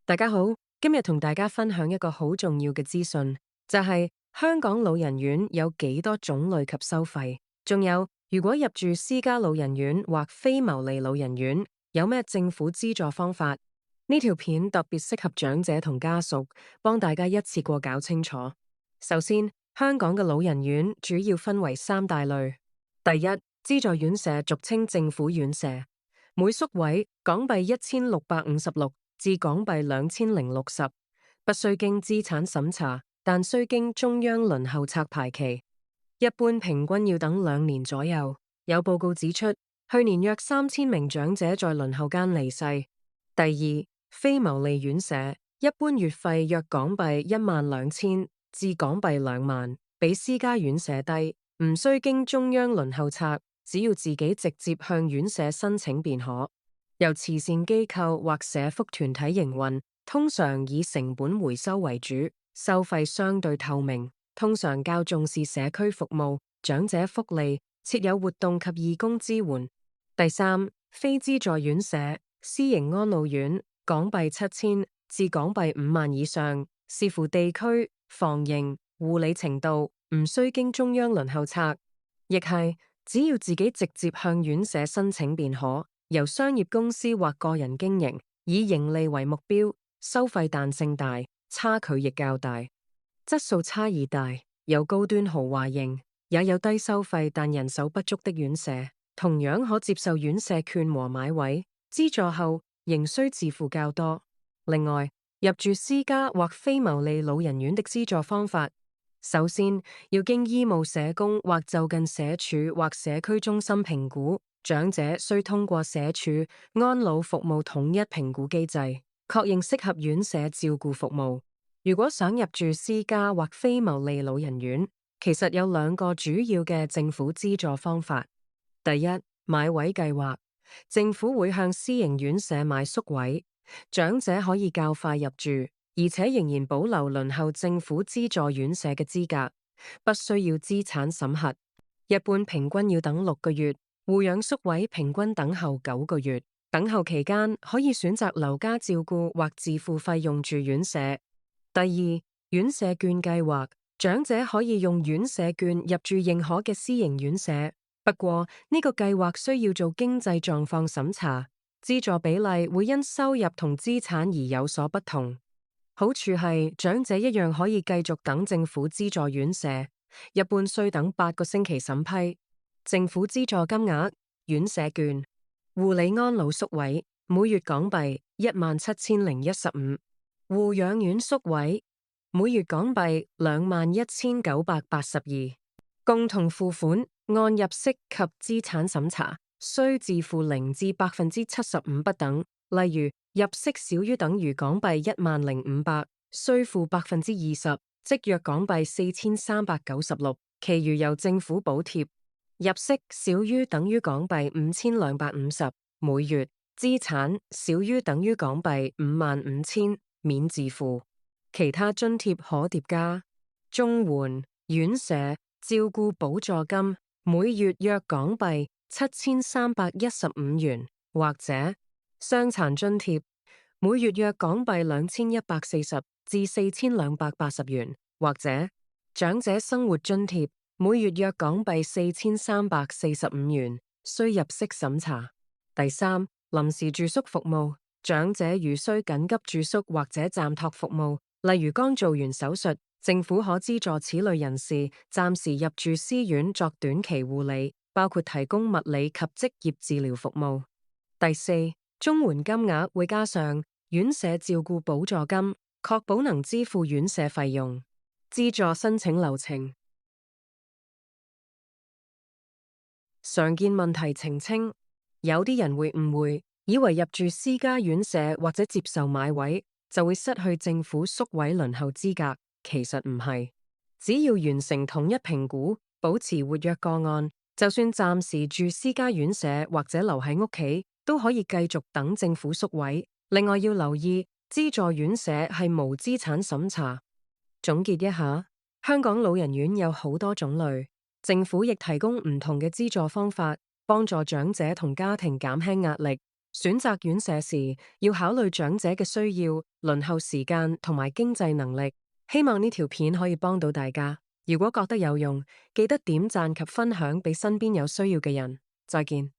大家好，今日同大家分享一個好重要嘅資訊，就係香港老人院有幾多種類及收費，仲有如果入住私家老人院或非牟利老人院，有咩政府資助方法？呢條片特別適合長者同家屬，幫大家一次過搞清楚。首先，香港嘅老人院主要分為三大類。第一，資助院舍俗稱政府院舍，每宿位港幣1656至港幣2060，不需經資產審查，但需經中央輪候冊排期，一般平均要等2年左右。有報告指出，去年約3000名長者在輪候間離世。第二，非牟利院舍，一般月費約港幣12000至港幣2萬，比私家院舍低，唔需經中央輪候冊，只要自己直接向院舍申請便可。由慈善機構或社福團體營運，通常以成本回收為主，收費相對透明，通常較重視社區服務、長者福利，設有活動及義工支援。第三，非資助院舍，私營安老院，港幣7000至港幣5萬以上，視乎地區、房型、護理程度，唔需經中央輪候冊，亦係只要自己直接向院舍申請便可。由商業公司或個人經營，以盈利為目標，收費彈性大，差距亦較大，質素差異大，有高端豪華型，也有低收費但人手不足的院舍，同樣可接受院舍券和買位，資助後仍需自付較多。另外，入住私家或非牟利老人院的資助方法，首先要經醫務社工或就近社署或社區中心評估。長者需通過社署安老服務統一評估機制，確認適合院舍照顧服務。如果想入住私家或非牟利老人院，其實有2個主要嘅政府資助方法。第一，買位計劃，政府會向私營院舍買宿位，長者可以較快入住，而且仍然保留輪候政府資助院舍嘅資格，不需要資產審核，一般平均要等6個月。護養宿位平均等候9個月，等候期間可以選擇留家照顧或自付費用住院舍。第二，院舍券計劃，長者可以用院舍券入住認可嘅私營院舍，不過呢個計劃需要做經濟狀況審查，資助比例會因收入同資產而有所不同。好處係長者一樣可以繼續等政府資助院舍，一般需等8個星期審批。政府資助金額，院舍券、護理安老宿位，每月港幣17015；護養院宿位，每月港幣21982。共同付款，按入息及資產審查，需自付0至75%不等。例如，入息少於等於港幣10500，需付20%，即約港幣4396，其餘由政府補貼。入息少於等於港幣5250每月，資產少於等於港幣55000，免自付。其他津貼可疊加。綜援、院舍照顧補助金，每月約港幣7315元，或者傷殘津貼，每月約港幣2140至4280元，或者長者生活津貼，每月約港幣4345元，需入息審查。第三，臨時住宿服務，長者如需緊急住宿或者暫託服務，例如剛做完手術，政府可資助此類人士暫時入住私院作短期護理，包括提供物理及職業治療服務。第四，綜援金額會加上院舍照顧補助金，確保能支付院舍費用。資助申請流程。常見問題澄清，有啲人會誤會，以為入住私家院舍或者接受買位，就會失去政府宿位輪候資格。其實唔係，只要完成統一評估，保持活躍個案，就算暫時住私家院舍或者留喺屋企，都可以繼續等政府宿位。另外要留意，資助院舍係無資產審查。總結一下，香港老人院有好多種類。政府亦提供唔同嘅資助方法，幫助長者同家庭減輕壓力。選擇院舍時，要考慮長者嘅需要、輪候時間同埋經濟能力。希望呢條片可以幫到大家。如果覺得有用，記得點讚及分享俾身邊有需要嘅人。再見。